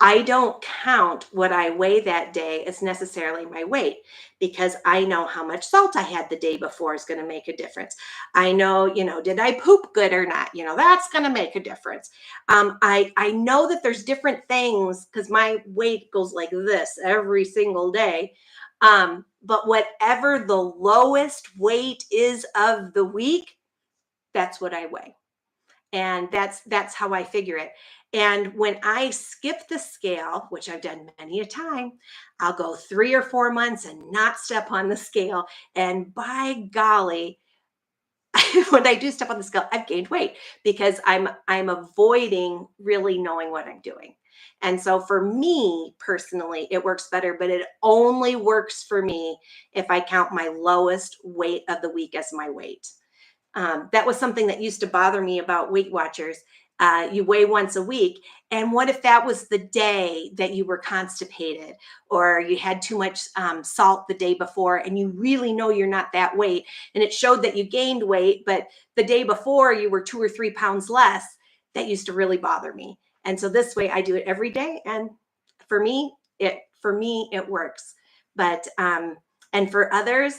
I don't count what I weigh that day as necessarily my weight, because I know how much salt I had the day before is going to make a difference. I know, did I poop good or not? That's going to make a difference. I know that there's different things, because my weight goes like this every single day. But whatever the lowest weight is of the week, that's what I weigh. And that's how I figure it. And when I skip the scale, which I've done many a time, I'll go 3 or 4 months and not step on the scale. And by golly, when I do step on the scale, I've gained weight, because I'm avoiding really knowing what I'm doing. And so for me personally, it works better, but it only works for me if I count my lowest weight of the week as my weight. That was something that used to bother me about Weight Watchers. You weigh once a week. And what if that was the day that you were constipated, or you had too much salt the day before, and you really know you're not that weight, and it showed that you gained weight, but the day before you were 2 or 3 pounds less? That used to really bother me. And so this way I do it every day. And for me, it works. But, and for others,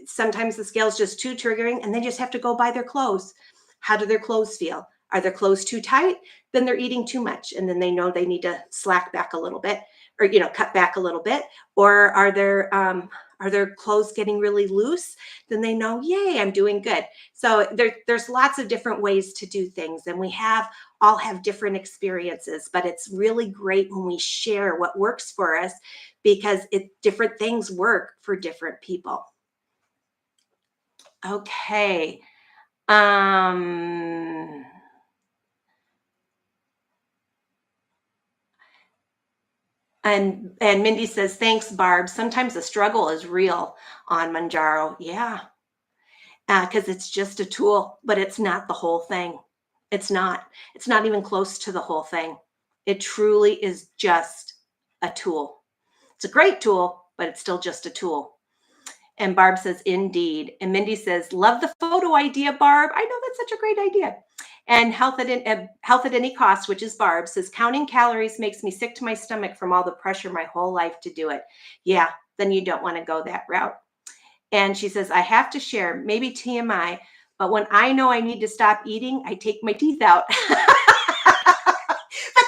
sometimes the scale is just too triggering, and they just have to go buy their clothes. How do their clothes feel? Are their clothes too tight? Then they're eating too much, and then they know they need to slack back a little bit, or cut back a little bit. Or are their clothes getting really loose? Then they know, yay, I'm doing good. So there's lots of different ways to do things, and we all have different experiences. But it's really great when we share what works for us, because different things work for different people. Okay. And Mindy says, thanks, Barb. Sometimes the struggle is real on Mounjaro. Yeah. Because it's just a tool, but it's not the whole thing. It's not even close to the whole thing. It truly is just a tool. It's a great tool, but it's still just a tool. And Barb says, indeed. And Mindy says, love the photo idea, Barb. I know, that's such a great idea. And Health at Any Cost, which is Barb, says, counting calories makes me sick to my stomach from all the pressure my whole life to do it. Yeah, then you don't want to go that route. And she says, I have to share, maybe TMI, but when I know I need to stop eating, I take my teeth out. But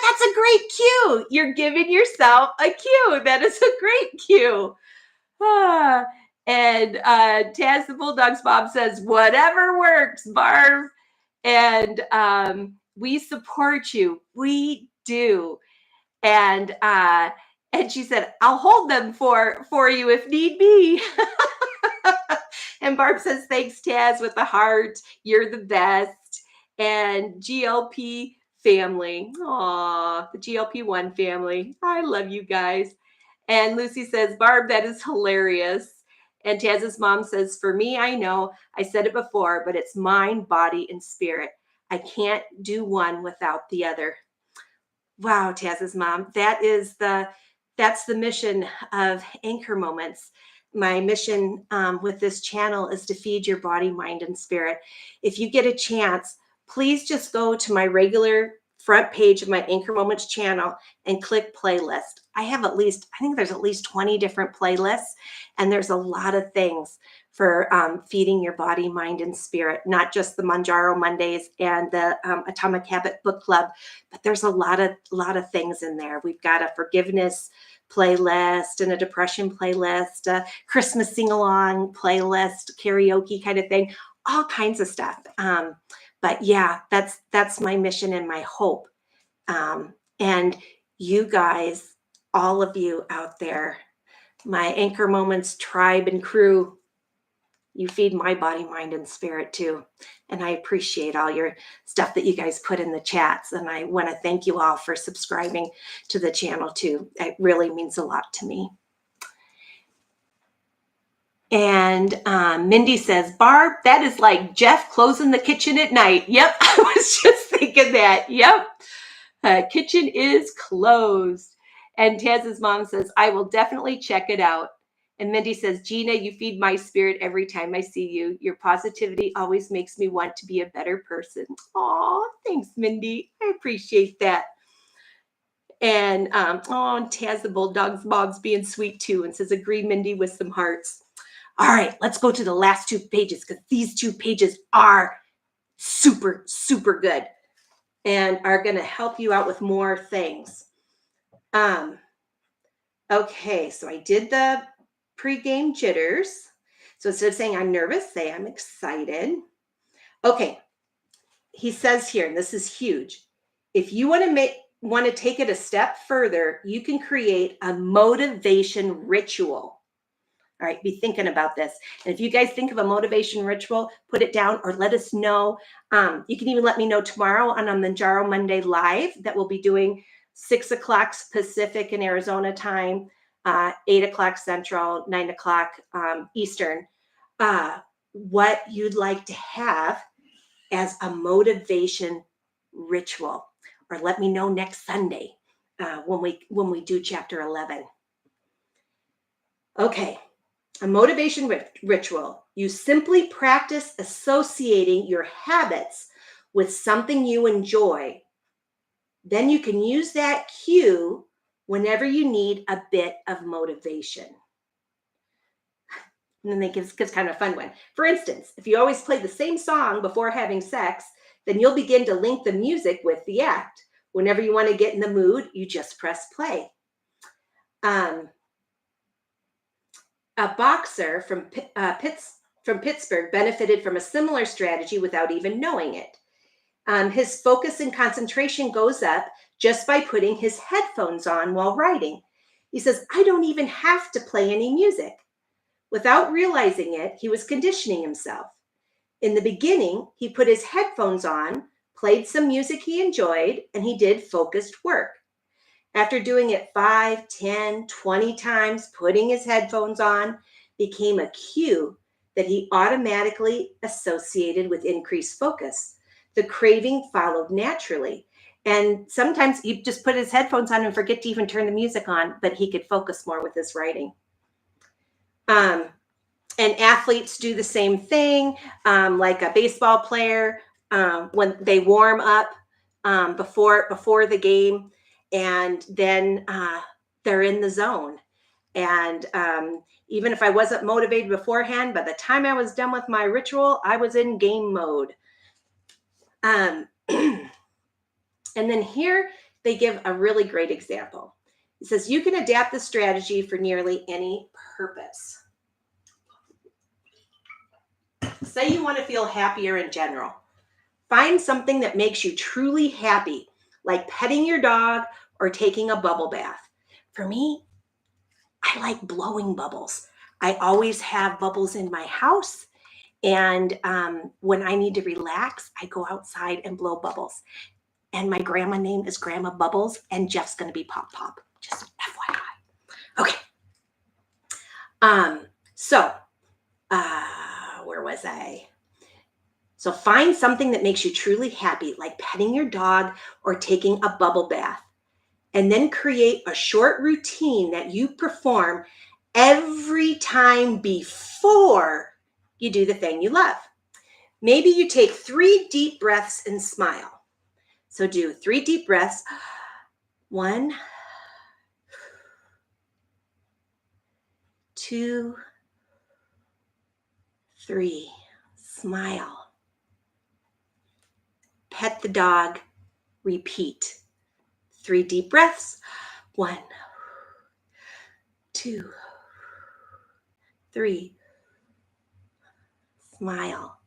that's a great cue. You're giving yourself a cue. That is a great cue. And Taz the Bulldog's Bob says, whatever works, Barb. And we support you. We do. And she said, I'll hold them for you if need be. And Barb says, thanks, Taz, with the heart. You're the best. And GLP family. Aw, the GLP-1 family. I love you guys. And Lucy says, Barb, that is hilarious. And Taz's mom says, for me, I know, I said it before, but it's mind, body, and spirit. I can't do one without the other. Wow, Taz's mom, that's the mission of Anchor Moments. My mission with this channel is to feed your body, mind, and spirit. If you get a chance, please just go to my regular front page of my Anchor Moments channel and click playlist. I think there's at least 20 different playlists, and there's a lot of things for feeding your body, mind, and spirit, not just the Mounjaro Mondays and the Atomic Habit Book Club, but there's a lot of things in there. We've got a forgiveness playlist and a depression playlist, a Christmas sing-along playlist, karaoke kind of thing, all kinds of stuff. But yeah, that's my mission and my hope. And you guys, all of you out there, my Anchor Moments tribe and crew, you feed my body, mind, and spirit too. And I appreciate all your stuff that you guys put in the chats. And I want to thank you all for subscribing to the channel too. It really means a lot to me. And Mindy says, Barb, that is like Jeff closing the kitchen at night. Yep, I was just thinking that. Yep, kitchen is closed. And Taz's mom says, I will definitely check it out. And Mindy says, Gina, you feed my spirit every time I see you. Your positivity always makes me want to be a better person. Aw, thanks, Mindy. I appreciate that. And Taz the Bulldog's mom's being sweet too and says, agree, Mindy, with some hearts. All right, let's go to the last 2 pages because these 2 pages are super, super good and are going to help you out with more things. Okay, so I did the pre-game jitters. So instead of saying I'm nervous, say I'm excited. Okay, he says here, and this is huge. If you want to take it a step further, you can create a motivation ritual. All right, be thinking about this. And if you guys think of a motivation ritual, put it down or let us know. You can even let me know tomorrow on a Mounjaro Monday live that we'll be doing 6 o'clock Pacific in Arizona time, 8 o'clock Central, 9 o'clock Eastern, what you'd like to have as a motivation ritual. Or let me know next Sunday when we do chapter 11. Okay. A motivation ritual. You simply practice associating your habits with something you enjoy. Then you can use that cue whenever you need a bit of motivation. And then they gives kind of a fun one. For instance, if you always play the same song before having sex, then you'll begin to link the music with the act. Whenever you want to get in the mood, you just press play. A boxer from Pittsburgh benefited from a similar strategy without even knowing it. His focus and concentration goes up just by putting his headphones on while writing. He says, I don't even have to play any music. Without realizing it, he was conditioning himself. In the beginning, he put his headphones on, played some music he enjoyed, and he did focused work. After doing it 5, 10, 20 times, putting his headphones on became a cue that he automatically associated with increased focus. The craving followed naturally. And sometimes he'd just put his headphones on and forget to even turn the music on, but he could focus more with his writing. And athletes do the same thing, like a baseball player, when they warm up before the game. And then they're in the zone. And even if I wasn't motivated beforehand, by the time I was done with my ritual, I was in game mode. And then here they give a really great example. It says, you can adapt the strategy for nearly any purpose. Say you want to feel happier in general. Find something that makes you truly happy, like petting your dog or taking a bubble bath. For me, I like blowing bubbles. I always have bubbles in my house, And when I need to relax, I go outside and blow bubbles. And my grandma name is Grandma Bubbles, and Jeff's going to be Pop Pop. Just FYI. Okay. So where was I? So find something that makes you truly happy, like petting your dog or taking a bubble bath. And then create a short routine that you perform every time before you do the thing you love. Maybe you take 3 deep breaths and smile. So do 3 deep breaths. 1, 2, 3. Smile. Pet the dog. Repeat. 3 deep breaths. 1, 2, 3. Smile.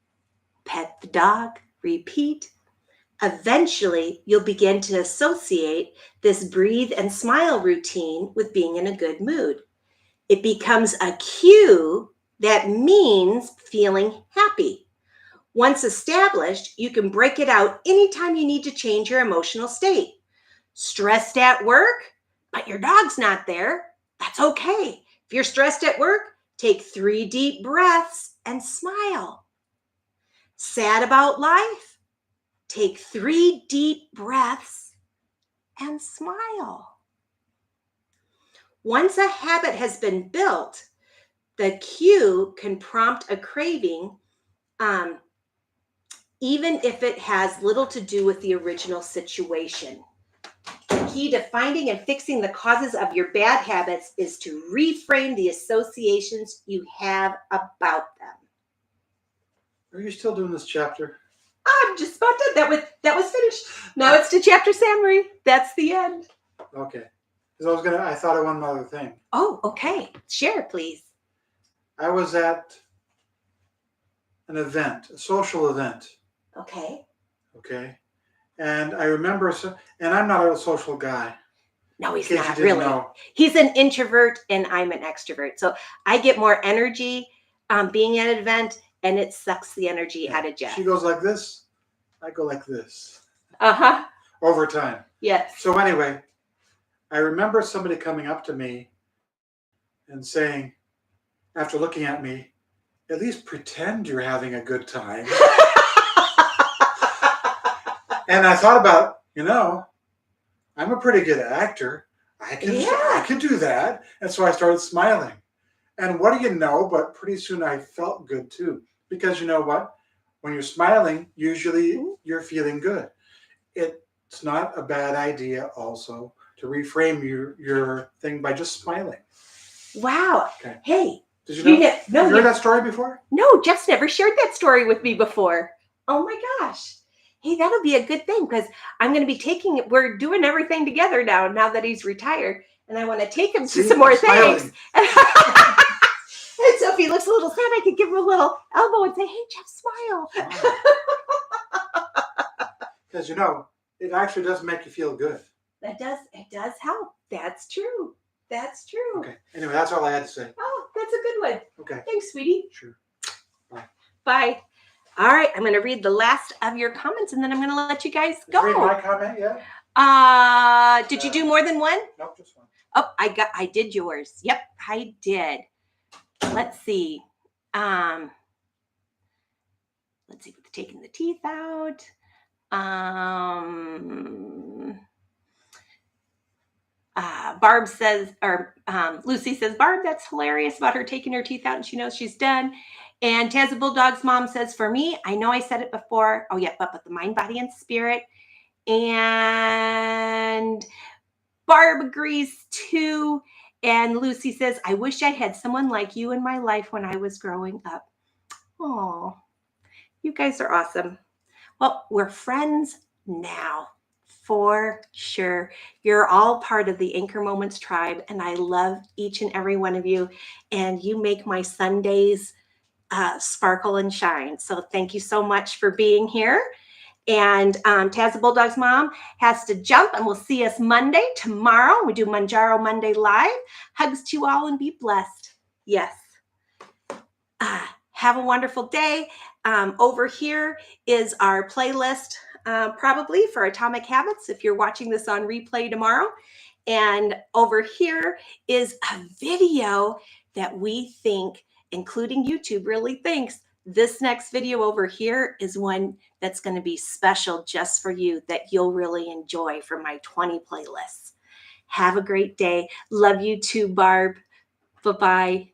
Pet the dog. Repeat. Eventually, you'll begin to associate this breathe and smile routine with being in a good mood. It becomes a cue that means feeling happy. Once established, you can break it out anytime you need to change your emotional state. Stressed at work, but your dog's not there, that's okay. If you're stressed at work, take 3 deep breaths and smile. Sad about life, take 3 deep breaths and smile. Once a habit has been built, the cue can prompt a craving, even if it has little to do with the original situation. The key to finding and fixing the causes of your bad habits is to reframe the associations you have about them. Are you still doing this chapter? I'm just about done. That was finished. Now it's to chapter summary. That's the end. Okay. Because I thought of one other thing. Oh, okay. Share, please. I was at an event, a social event. Okay. Okay. And I remember, and I'm not a social guy. No, he's not really. Know. He's an introvert and I'm an extrovert. So I get more energy being at an event and it sucks the energy out of Jeff. She goes like this. I go like this. Uh-huh. Over time. Yes. So anyway, I remember somebody coming up to me and saying, after looking at me, at least pretend you're having a good time. And I thought about, I'm a pretty good actor. I can do that. And so I started smiling. And what do you know? But pretty soon I felt good too. Because you know what? When you're smiling, usually you're feeling good. It's not a bad idea also to reframe your thing by just smiling. Wow. Okay. Hey. Did you know? Have you heard that story before? No, Jeff's never shared that story with me before. Oh my gosh. Hey, that'll be a good thing because I'm going to be we're doing everything together now that he's retired. And I want to take him to some more things. And so if he looks a little sad, I could give him a little elbow and say, hey, Jeff, smile. Because, it actually does make you feel good. It does help. That's true. That's true. Okay. Anyway, that's all I had to say. Oh, that's a good one. Okay. Thanks, sweetie. Sure. Bye. Bye. All right. I'm going to read the last of your comments, and then I'm going to let you guys go. Did you read my comment yet? Did you do more than one? Nope, just one. Oh, I did yours. Yep, I did. Let's see. Let's see. Taking the teeth out. Barb says, or Lucy says, Barb, that's hilarious about her taking her teeth out and she knows she's done. And Tazza Bulldog's mom says, for me, I know I said it before. Oh, yeah, but the mind, body, and spirit. And Barb agrees too. And Lucy says, I wish I had someone like you in my life when I was growing up. Oh, you guys are awesome. Well, we're friends now. For sure. You're all part of the Anchor Moments tribe, and I love each and every one of you. And you make my Sundays sparkle and shine. So thank you so much for being here. And Tazza Bulldog's mom has to jump, and we'll see us Monday. Tomorrow, we do Mounjaro Monday live. Hugs to you all and be blessed. Yes. Have a wonderful day. Over here is our playlist, probably for Atomic Habits, if you're watching this on replay tomorrow. And over here is a video that we think, including YouTube, really thinks this next video over here is one that's going to be special just for you, that you'll really enjoy, from my 20 playlists. Have a great day. Love you too, Barb. Bye-bye.